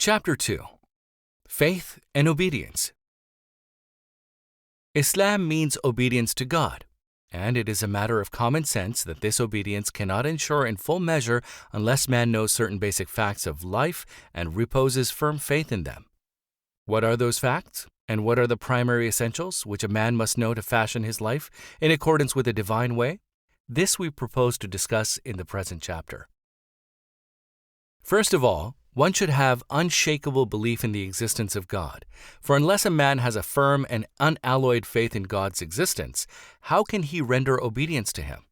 Chapter 2. Faith and Obedience. Islam means obedience to God, and it is a matter of common sense that this obedience cannot ensure in full measure unless man knows certain basic facts of life and reposes firm faith in them. What are those facts, and what are the primary essentials which a man must know to fashion his life in accordance with the divine way? This we propose to discuss in the present chapter. First of all, one should have unshakable belief in the existence of God, for unless a man has a firm and unalloyed faith in God's existence, how can he render obedience to him?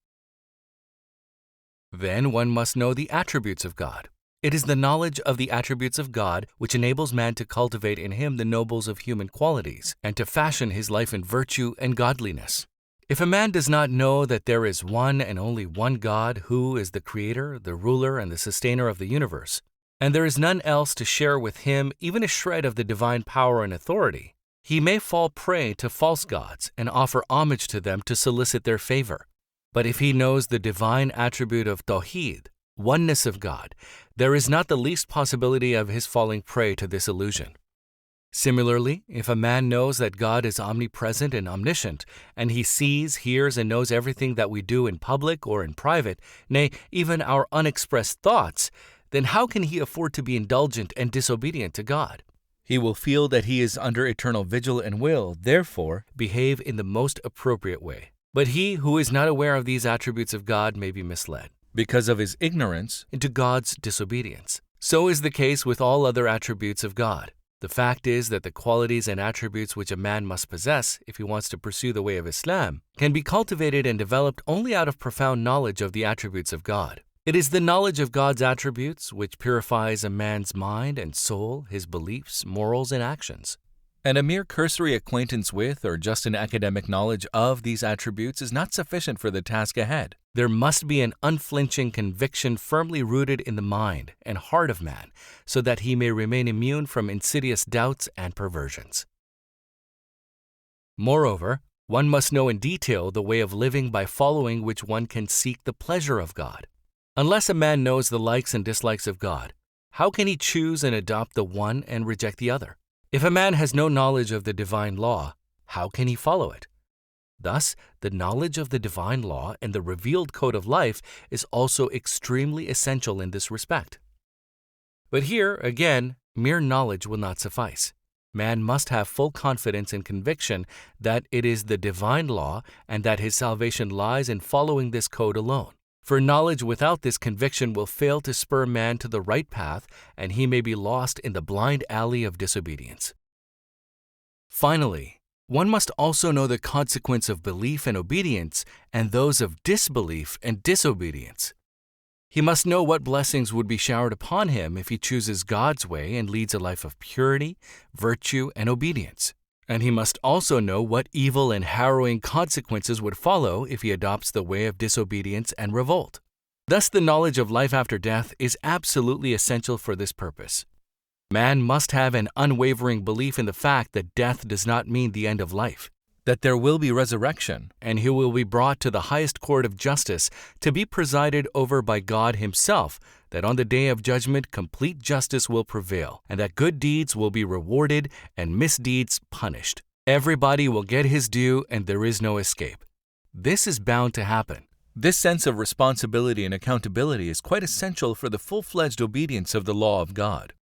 Then one must know the attributes of God. It is the knowledge of the attributes of God which enables man to cultivate in him the nobles of human qualities and to fashion his life in virtue and godliness. If a man does not know that there is one and only one God who is the creator, the ruler, and the sustainer of the universe, and there is none else to share with him even a shred of the divine power and authority, he may fall prey to false gods and offer homage to them to solicit their favor. But if he knows the divine attribute of Tawheed, oneness of God, there is not the least possibility of his falling prey to this illusion. Similarly, if a man knows that God is omnipresent and omniscient, and he sees, hears, and knows everything that we do in public or in private, nay, even our unexpressed thoughts, then how can he afford to be indulgent and disobedient to God? He will feel that he is under eternal vigil and will, therefore, behave in the most appropriate way. But he who is not aware of these attributes of God may be misled, because of his ignorance, into God's disobedience. So is the case with all other attributes of God. The fact is that the qualities and attributes which a man must possess if he wants to pursue the way of Islam can be cultivated and developed only out of profound knowledge of the attributes of God. It is the knowledge of God's attributes which purifies a man's mind and soul, his beliefs, morals, and actions. And a mere cursory acquaintance with or just an academic knowledge of these attributes is not sufficient for the task ahead. There must be an unflinching conviction firmly rooted in the mind and heart of man so that he may remain immune from insidious doubts and perversions. Moreover, one must know in detail the way of living by following which one can seek the pleasure of God. Unless a man knows the likes and dislikes of God, how can he choose and adopt the one and reject the other? If a man has no knowledge of the divine law, how can he follow it? Thus, the knowledge of the divine law and the revealed code of life is also extremely essential in this respect. But here, again, mere knowledge will not suffice. Man must have full confidence and conviction that it is the divine law and that his salvation lies in following this code alone. For knowledge without this conviction will fail to spur man to the right path, and he may be lost in the blind alley of disobedience. Finally, one must also know the consequence of belief and obedience and those of disbelief and disobedience. He must know what blessings would be showered upon him if he chooses God's way and leads a life of purity, virtue, and obedience. And he must also know what evil and harrowing consequences would follow if he adopts the way of disobedience and revolt. Thus, the knowledge of life after death is absolutely essential for this purpose. Man must have an unwavering belief in the fact that death does not mean the end of life, that there will be resurrection, and he will be brought to the highest court of justice to be presided over by God himself, that on the day of judgment complete justice will prevail, and that good deeds will be rewarded and misdeeds punished. Everybody will get his due, and there is no escape. This is bound to happen. This sense of responsibility and accountability is quite essential for the full-fledged obedience of the law of God.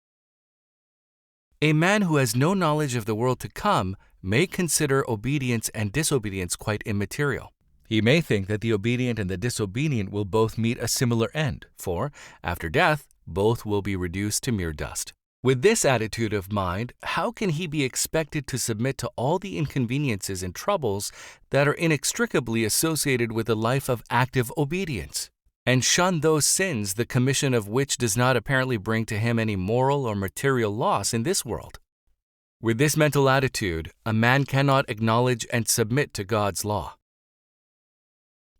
A man who has no knowledge of the world to come may consider obedience and disobedience quite immaterial. He may think that the obedient and the disobedient will both meet a similar end, for, after death, both will be reduced to mere dust. With this attitude of mind, how can he be expected to submit to all the inconveniences and troubles that are inextricably associated with a life of active obedience, and shun those sins the commission of which does not apparently bring to him any moral or material loss in this world? With this mental attitude, a man cannot acknowledge and submit to God's law.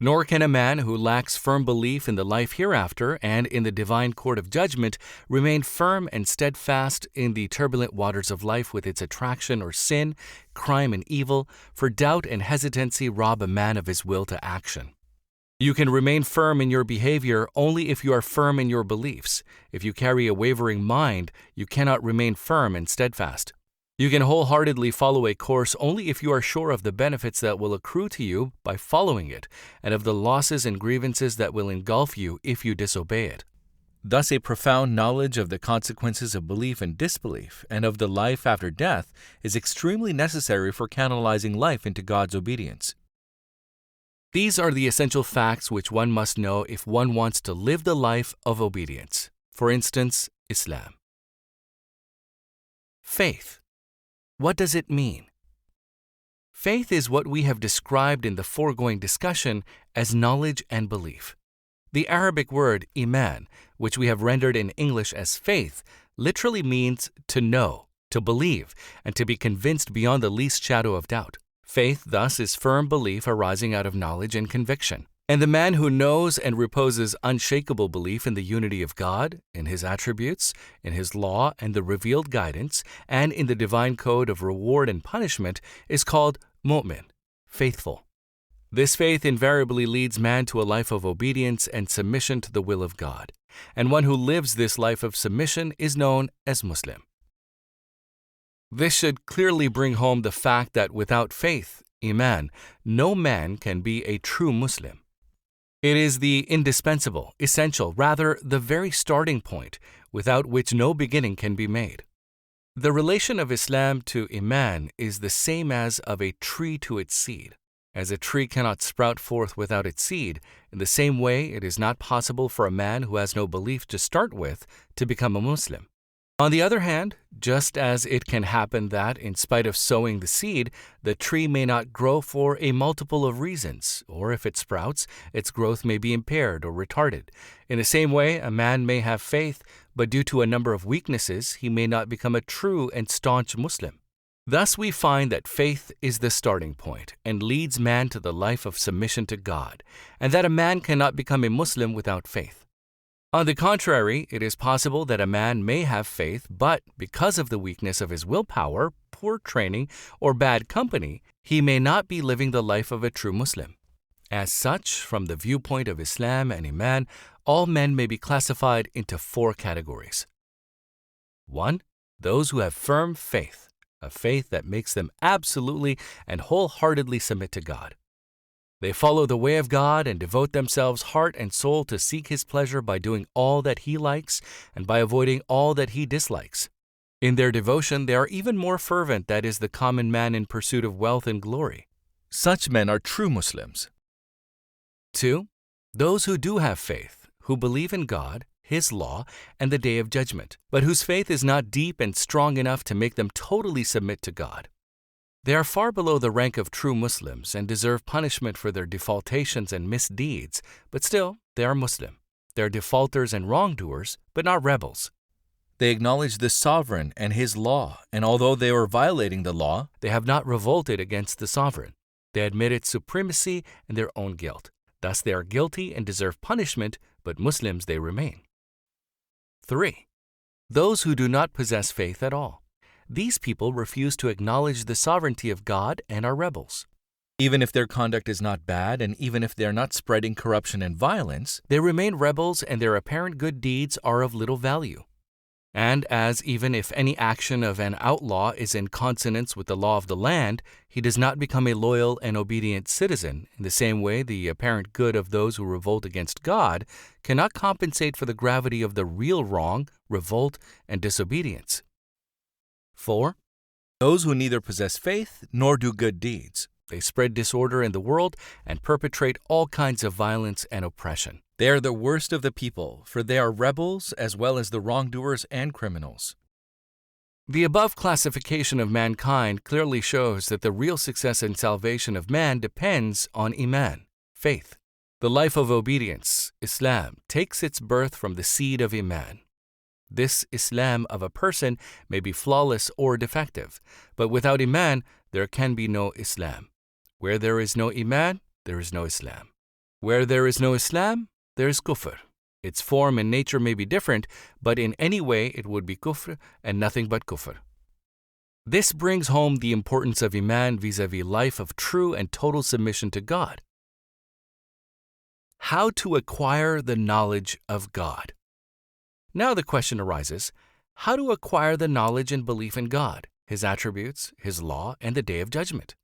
Nor can a man who lacks firm belief in the life hereafter and in the divine court of judgment remain firm and steadfast in the turbulent waters of life with its attraction or sin, crime and evil, for doubt and hesitancy rob a man of his will to action. You can remain firm in your behavior only if you are firm in your beliefs. If you carry a wavering mind, you cannot remain firm and steadfast. You can wholeheartedly follow a course only if you are sure of the benefits that will accrue to you by following it, and of the losses and grievances that will engulf you if you disobey it. Thus, a profound knowledge of the consequences of belief and disbelief, and of the life after death, is extremely necessary for canalizing life into God's obedience. These are the essential facts which one must know if one wants to live the life of obedience. For instance, Islam. Faith. What does it mean? Faith is what we have described in the foregoing discussion as knowledge and belief. The Arabic word iman, which we have rendered in English as faith, literally means to know, to believe, and to be convinced beyond the least shadow of doubt. Faith, thus, is firm belief arising out of knowledge and conviction. And the man who knows and reposes unshakable belief in the unity of God, in His attributes, in His law and the revealed guidance, and in the divine code of reward and punishment is called mu'min, faithful. This faith invariably leads man to a life of obedience and submission to the will of God, and one who lives this life of submission is known as Muslim. This should clearly bring home the fact that without faith, iman, no man can be a true Muslim. It is the indispensable, essential, rather the very starting point, without which no beginning can be made. The relation of Islam to iman is the same as of a tree to its seed. As a tree cannot sprout forth without its seed, in the same way it is not possible for a man who has no belief to start with to become a Muslim. On the other hand, just as it can happen that, in spite of sowing the seed, the tree may not grow for a multiple of reasons, or if it sprouts, its growth may be impaired or retarded. In the same way, a man may have faith, but due to a number of weaknesses, he may not become a true and staunch Muslim. Thus we find that faith is the starting point and leads man to the life of submission to God, and that a man cannot become a Muslim without faith. On the contrary, it is possible that a man may have faith, but because of the weakness of his willpower, poor training, or bad company, he may not be living the life of a true Muslim. As such, from the viewpoint of Islam and Iman, all men may be classified into 4 categories. 1. Those who have firm faith, a faith that makes them absolutely and wholeheartedly submit to God. They follow the way of God and devote themselves heart and soul to seek His pleasure by doing all that He likes and by avoiding all that He dislikes. In their devotion, they are even more fervent than is the common man in pursuit of wealth and glory. Such men are true Muslims. 2. Those who do have faith, who believe in God, His law, and the day of judgment, but whose faith is not deep and strong enough to make them totally submit to God. They are far below the rank of true Muslims and deserve punishment for their defaultations and misdeeds, but still, they are Muslim. They are defaulters and wrongdoers, but not rebels. They acknowledge the sovereign and His law, and although they are violating the law, they have not revolted against the sovereign. They admit its supremacy and their own guilt. Thus, they are guilty and deserve punishment, but Muslims they remain. 3. Those who do not possess faith at all. These people refuse to acknowledge the sovereignty of God and are rebels. Even if their conduct is not bad, and even if they are not spreading corruption and violence, they remain rebels and their apparent good deeds are of little value. And as even if any action of an outlaw is in consonance with the law of the land, he does not become a loyal and obedient citizen, in the same way the apparent good of those who revolt against God cannot compensate for the gravity of the real wrong, revolt, and disobedience. 4. Those who neither possess faith nor do good deeds. They spread disorder in the world and perpetrate all kinds of violence and oppression. They are the worst of the people, for they are rebels as well as the wrongdoers and criminals. The above classification of mankind clearly shows that the real success and salvation of man depends on Iman, faith. The life of obedience, Islam, takes its birth from the seed of Iman. This Islam of a person may be flawless or defective, but without Iman, there can be no Islam. Where there is no Iman, there is no Islam. Where there is no Islam, there is kufr. Its form and nature may be different, but in any way it would be kufr and nothing but kufr. This brings home the importance of Iman vis-a-vis life of true and total submission to God. How to acquire the knowledge of God. Now the question arises, how to acquire the knowledge and belief in God, His attributes, His law, and the day of judgment?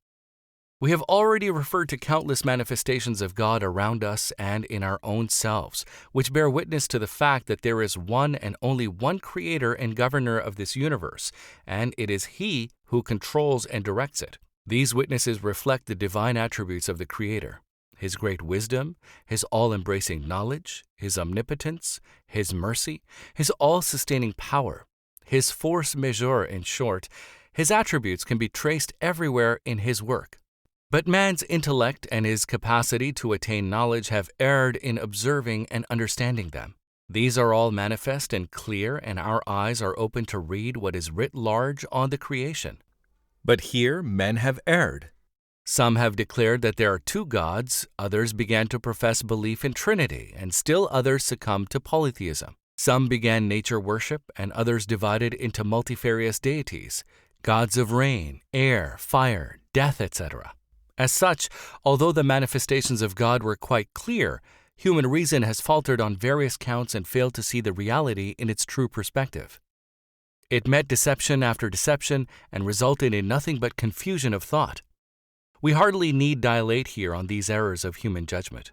We have already referred to countless manifestations of God around us and in our own selves, which bear witness to the fact that there is one and only one Creator and Governor of this universe, and it is He who controls and directs it. These witnesses reflect the divine attributes of the Creator: His great wisdom, His all-embracing knowledge, His omnipotence, His mercy, His all-sustaining power, His force majeure. In short, His attributes can be traced everywhere in His work. But man's intellect and his capacity to attain knowledge have erred in observing and understanding them. These are all manifest and clear, and our eyes are open to read what is writ large on the creation. But here men have erred. Some have declared that there are two gods, others began to profess belief in Trinity, and still others succumbed to polytheism. Some began nature worship, and others divided into multifarious deities, gods of rain, air, fire, death, etc. As such, although the manifestations of God were quite clear, human reason has faltered on various counts and failed to see the reality in its true perspective. It met deception after deception and resulted in nothing but confusion of thought. We hardly need dilate here on these errors of human judgment.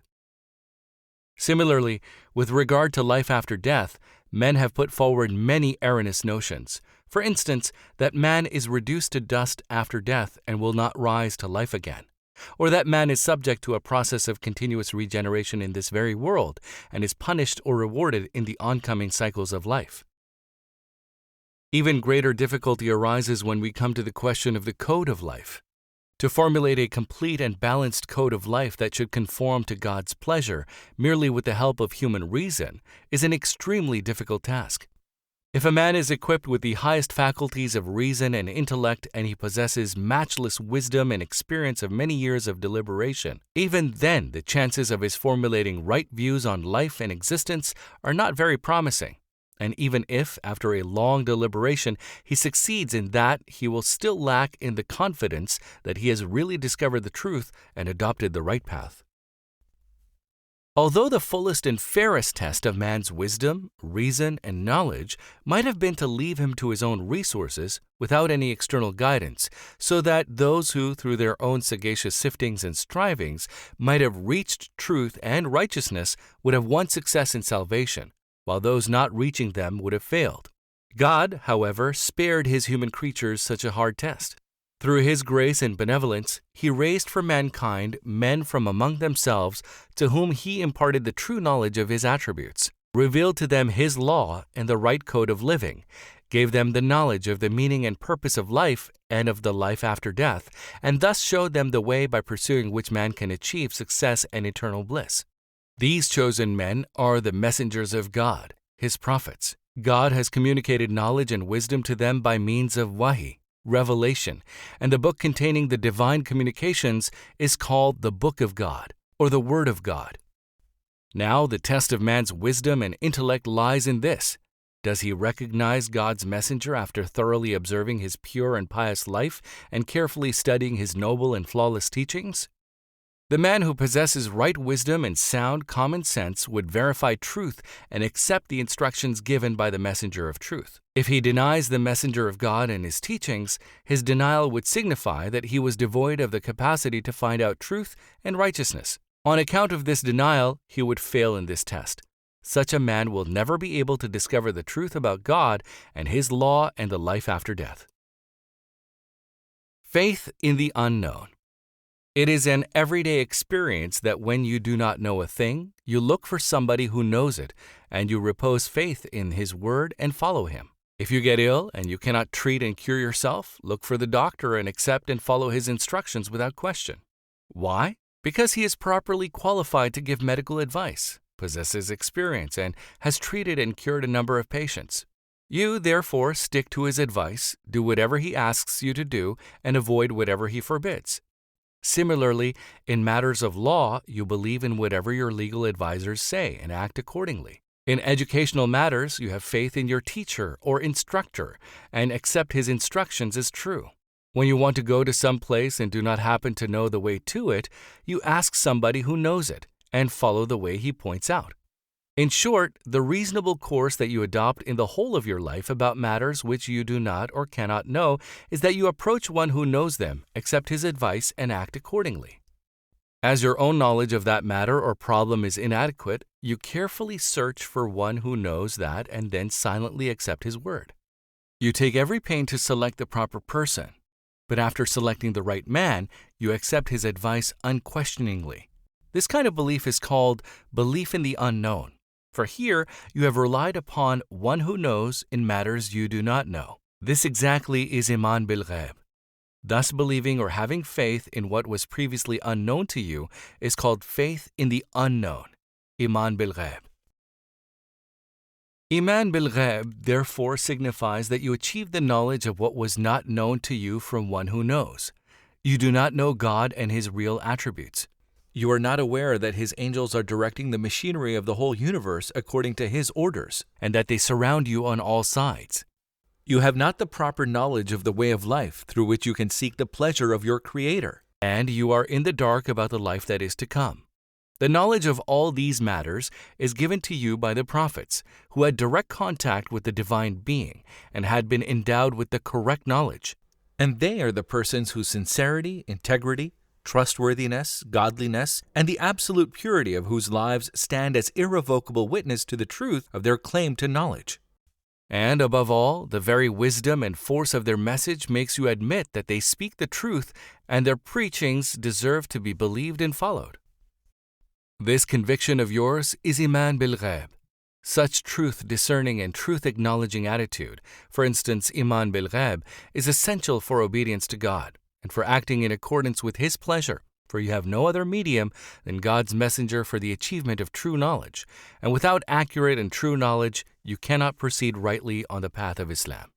Similarly, with regard to life after death, men have put forward many erroneous notions. For instance, that man is reduced to dust after death and will not rise to life again, or that man is subject to a process of continuous regeneration in this very world and is punished or rewarded in the oncoming cycles of life. Even greater difficulty arises when we come to the question of the code of life. To formulate a complete and balanced code of life that should conform to God's pleasure merely with the help of human reason is an extremely difficult task. If a man is equipped with the highest faculties of reason and intellect, and he possesses matchless wisdom and experience of many years of deliberation, even then the chances of his formulating right views on life and existence are not very promising. And even if, after a long deliberation, he succeeds in that, he will still lack in the confidence that he has really discovered the truth and adopted the right path. Although the fullest and fairest test of man's wisdom, reason, and knowledge might have been to leave him to his own resources without any external guidance, so that those who, through their own sagacious siftings and strivings, might have reached truth and righteousness would have won success in salvation, while those not reaching them would have failed. God, however, spared His human creatures such a hard test. Through His grace and benevolence, He raised for mankind men from among themselves to whom He imparted the true knowledge of His attributes, revealed to them His law and the right code of living, gave them the knowledge of the meaning and purpose of life and of the life after death, and thus showed them the way by pursuing which man can achieve success and eternal bliss. These chosen men are the messengers of God, His prophets. God has communicated knowledge and wisdom to them by means of wahi, revelation, and the book containing the divine communications is called the Book of God, or the Word of God. Now the test of man's wisdom and intellect lies in this: does he recognize God's messenger after thoroughly observing his pure and pious life and carefully studying his noble and flawless teachings? The man who possesses right wisdom and sound common sense would verify truth and accept the instructions given by the messenger of truth. If he denies the messenger of God and his teachings, his denial would signify that he was devoid of the capacity to find out truth and righteousness. On account of this denial, he would fail in this test. Such a man will never be able to discover the truth about God and His law and the life after death. Faith in the unknown. It is an everyday experience that when you do not know a thing, you look for somebody who knows it, and you repose faith in His word and follow Him. If you get ill and you cannot treat and cure yourself, look for the doctor and accept and follow his instructions without question. Why? Because he is properly qualified to give medical advice, possesses experience, and has treated and cured a number of patients. You, therefore, stick to his advice, do whatever he asks you to do, and avoid whatever he forbids. Similarly, in matters of law, you believe in whatever your legal advisors say and act accordingly. In educational matters, you have faith in your teacher or instructor and accept his instructions as true. When you want to go to some place and do not happen to know the way to it, you ask somebody who knows it, and follow the way he points out. In short, the reasonable course that you adopt in the whole of your life about matters which you do not or cannot know is that you approach one who knows them, accept his advice, and act accordingly. As your own knowledge of that matter or problem is inadequate, you carefully search for one who knows that and then silently accept his word. You take every pain to select the proper person, but after selecting the right man, you accept his advice unquestioningly. This kind of belief is called belief in the unknown, for here you have relied upon one who knows in matters you do not know. This exactly is Iman bil Ghaib. Thus believing or having faith in what was previously unknown to you is called faith in the unknown, Iman bil Ghaib. Iman bil Ghaib therefore signifies that you achieve the knowledge of what was not known to you from one who knows. You do not know God and His real attributes. You are not aware that His angels are directing the machinery of the whole universe according to His orders, and that they surround you on all sides. You have not the proper knowledge of the way of life through which you can seek the pleasure of your Creator, and you are in the dark about the life that is to come. The knowledge of all these matters is given to you by the prophets, who had direct contact with the divine being and had been endowed with the correct knowledge. And they are the persons whose sincerity, integrity, trustworthiness, godliness, and the absolute purity of whose lives stand as irrevocable witness to the truth of their claim to knowledge. And above all, the very wisdom and force of their message makes you admit that they speak the truth and their preachings deserve to be believed and followed. This conviction of yours is Iman bil Ghaib. Such truth-discerning and truth-acknowledging attitude, for instance, Iman bil Ghaib, is essential for obedience to God and for acting in accordance with His pleasure, for you have no other medium than God's messenger for the achievement of true knowledge, and without accurate and true knowledge, you cannot proceed rightly on the path of Islam.